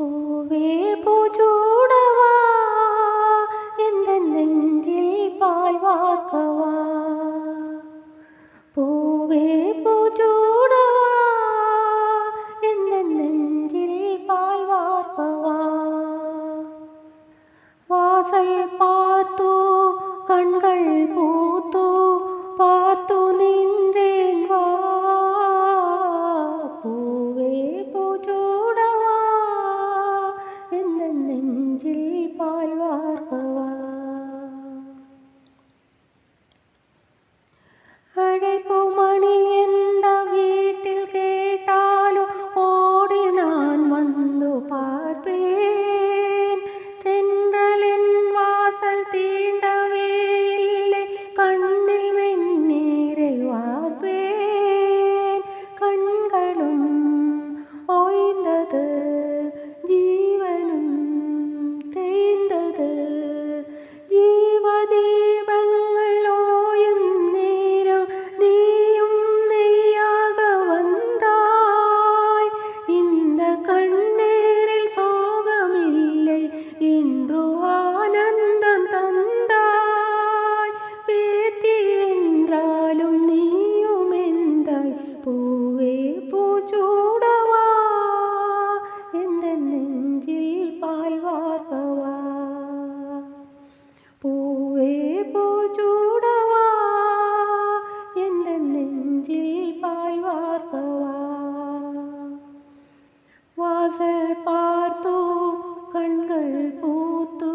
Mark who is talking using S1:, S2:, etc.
S1: പൂവേ പൂച്ചൂടവാ എന്റെ നെഞ്ചിൽ പാൽ വാർക്കവാ. പൂവേ പൂച്ചൂടവാ എന്റെ നെഞ്ചിൽ പാൽ വാർക്കവാ. വാസൽ പാർത്തു കൺകൾ പൂത്തു പാർത്തു നിன்றேன் വാ. പൂവേ പൂച്ചൂടവാ എന്റെ നെഞ്ചിൽ പാൽ വാർക്കവാ. അഴകുമണി എന്ന വീട്ടിൽ കേട്ടാലും ഓടി ഞാൻ വന്നു പാർപ്പേൻ. തെன்றലിൻ വാസൽ തീണ്ടവേ ഇല്ലേ കണ്ണിൽ വെണ്ണീரை വാർപ്പേൻ. കൺകളും ഓய்ந்தது ജീവനും തേய்ந்தது. ജീവദീപങ്ങൾ ഓയും നേരം നീയും നെയ്யாக வந்தாய். இந்த கண்ணீரில் சோகமில்லை இன்று ஆனந்தம் தந்தாய். பேத்தி என்றாலும் நீயும் എന്തായി. പൂവേ പൂച്ചൂടവാ എന്റെ നെഞ്ചിൽ പാൽ വാർക്കവാ. പൂവേ പൂച്ചൂടവാ എന്റെ നെഞ്ചിൽ പാൽ വാർക്കവാ. വാസൽ പാർത്തു കൺകൾ പൂത്തു